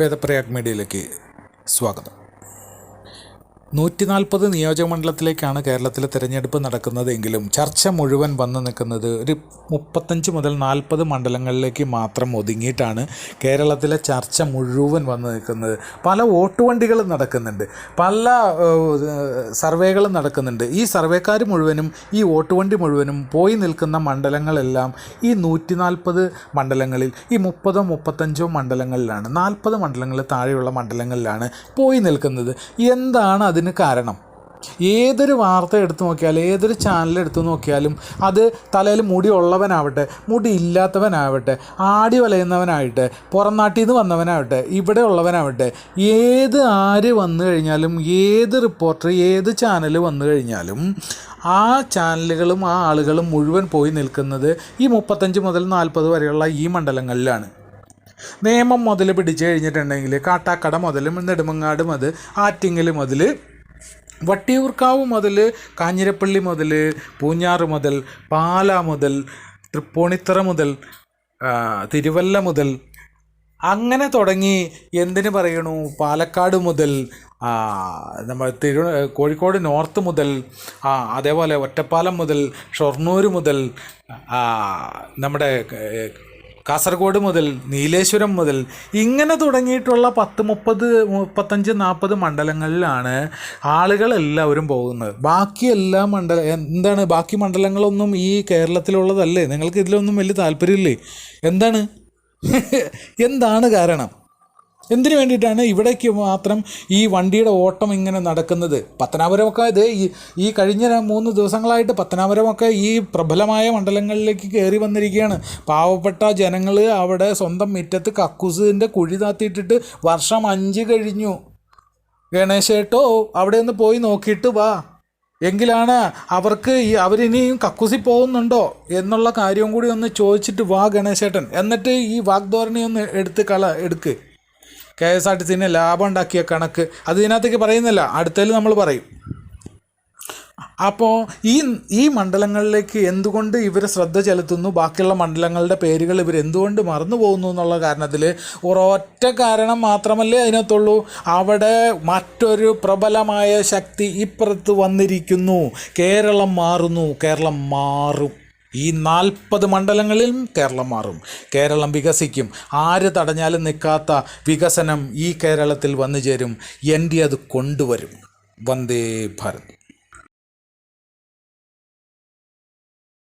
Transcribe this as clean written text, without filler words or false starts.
വേദപ്രയാഗ് മീഡിയയിലേക്ക് സ്വാഗതം. 140 നിയോജകമണ്ഡലത്തിലേക്കാണ് കേരളത്തിലെ തിരഞ്ഞെടുപ്പ് നടക്കുന്നതെങ്കിലും ചർച്ച മുഴുവൻ വന്നു നിൽക്കുന്നത് ഒരു 35 മുതൽ 40 മണ്ഡലങ്ങളിലേക്ക് മാത്രം ഒതുങ്ങിയിട്ടാണ് കേരളത്തിലെ ചർച്ച മുഴുവൻ വന്നു നിൽക്കുന്നത്. പല വോട്ടുവണ്ടികളും നടക്കുന്നുണ്ട്, പല സർവേകളും നടക്കുന്നുണ്ട്. ഈ സർവേക്കാർ മുഴുവനും ഈ വോട്ടുവണ്ടി മുഴുവനും പോയി നിൽക്കുന്ന മണ്ഡലങ്ങളെല്ലാം ഈ 140 മണ്ഡലങ്ങളിൽ ഈ 30-35 മണ്ഡലങ്ങളിലാണ്, 40 മണ്ഡലങ്ങളിൽ താഴെയുള്ള മണ്ഡലങ്ങളിലാണ് പോയി നിൽക്കുന്നത്. എന്താണ് അതിന് കാരണം? ഏതൊരു വാർത്ത എടുത്തു നോക്കിയാലും ഏതൊരു ചാനൽ എടുത്തു നോക്കിയാലും അത് തലയിൽ മുടി ഉള്ളവനാവട്ടെ മുടി ഇല്ലാത്തവനാവട്ടെ ആടി വലയുന്നവനാവട്ടെ പുറം നാട്ടിൽ നിന്ന് വന്നവനാവട്ടെ ഇവിടെ ഉള്ളവനാവട്ടെ ആര് വന്നു കഴിഞ്ഞാലും ഏത് റിപ്പോർട്ടർ ഏത് ചാനൽ വന്നു കഴിഞ്ഞാലും ആ ചാനലുകളും ആ ആളുകളും മുഴുവൻ പോയി നിൽക്കുന്നത് ഈ 35 മുതൽ 40 വരെയുള്ള ഈ മണ്ഡലങ്ങളിലാണ്. നേമം മുതൽ പിടിച്ചു കഴിഞ്ഞിട്ടുണ്ടെങ്കിൽ കാട്ടാക്കട മുതൽ നെടുമങ്ങാട് മുതൽ ആറ്റിങ്ങൽ മുതൽ വട്ടിയൂർക്കാവ് മുതൽ കാഞ്ഞിരപ്പള്ളി മുതൽ പൂഞ്ഞാറ് മുതൽ പാല മുതൽ തൃപ്പൂണിത്തറ മുതൽ തിരുവല്ല മുതൽ അങ്ങനെ തുടങ്ങി എന്തിനു പറയണു പാലക്കാട് മുതൽ നമ്മൾ കോഴിക്കോട് നോർത്ത് മുതൽ അതേപോലെ ഒറ്റപ്പാലം മുതൽ ഷൊർണൂർ മുതൽ നമ്മുടെ കാസർഗോഡ് മുതൽ നീലേശ്വരം മുതൽ ഇങ്ങനെ തുടങ്ങിയിട്ടുള്ള 10, 30, 35, 40 മണ്ഡലങ്ങളിലാണ് ആളുകളെല്ലാവരും പോകുന്നത്. ബാക്കി എല്ലാ ബാക്കി മണ്ഡലങ്ങളൊന്നും ഈ കേരളത്തിലുള്ളതല്ലേ? നിങ്ങൾക്ക് ഇതിലൊന്നും വലിയ താല്പര്യമില്ലേ? എന്താണ് കാരണം? എന്തിനു വേണ്ടിയിട്ടാണ് ഇവിടേക്ക് മാത്രം ഈ വണ്ടിയുടെ ഓട്ടം ഇങ്ങനെ നടക്കുന്നത്? പത്തനാപുരമൊക്കെ ഈ കഴിഞ്ഞ 3 ദിവസങ്ങളായിട്ട് പത്തനാപുരമൊക്കെ ഈ പ്രബലമായ മണ്ഡലങ്ങളിലേക്ക് കയറി വന്നിരിക്കുകയാണ്. പാവപ്പെട്ട ജനങ്ങൾ അവിടെ സ്വന്തം മുറ്റത്ത് കക്കൂസിൻ്റെ കുഴി താത്തിയിട്ടിട്ട് വർഷം 5 കഴിഞ്ഞു. ഗണേശേട്ടോ അവിടെ ഒന്ന് പോയി നോക്കിയിട്ട് വാ, എങ്കിലാണ് അവർക്ക് അവരിനിയും കക്കൂസി പോകുന്നുണ്ടോ എന്നുള്ള കാര്യവും കൂടി ഒന്ന് ചോദിച്ചിട്ട് വാ ഗണേശേട്ടൻ. എന്നിട്ട് ഈ വാഗ്ധോരണി ഒന്ന് എടുക്ക്. KSRTC ലാഭം ഉണ്ടാക്കിയ കണക്ക് അത് ഇതിനകത്തേക്ക് പറയുന്നില്ല, അടുത്തതിൽ നമ്മൾ പറയും. അപ്പോൾ ഈ മണ്ഡലങ്ങളിലേക്ക് എന്തുകൊണ്ട് ഇവർ ശ്രദ്ധ ചെലുത്തുന്നു, ബാക്കിയുള്ള മണ്ഡലങ്ങളുടെ പേരുകൾ ഇവർ എന്തുകൊണ്ട് മറന്നു പോകുന്നു എന്നുള്ള കാരണത്തിൽ ഒരൊറ്റ കാരണം മാത്രമല്ലേ അതിനകത്തുള്ളൂ. അവിടെ മറ്റൊരു പ്രബലമായ ശക്തി ഇപ്പുറത്ത് വന്നിരിക്കുന്നു. കേരളം മാറുന്നു, കേരളം മാറും. ഈ 40 മണ്ഡലങ്ങളിലും കേരളം മാറും, കേരളം വികസിക്കും. ആര് തടഞ്ഞാലും നിൽക്കാത്ത വികസനം ഈ കേരളത്തിൽ വന്നു ചേരും. NDA അത് കൊണ്ടുവരും. വന്ദേ ഭാരത്.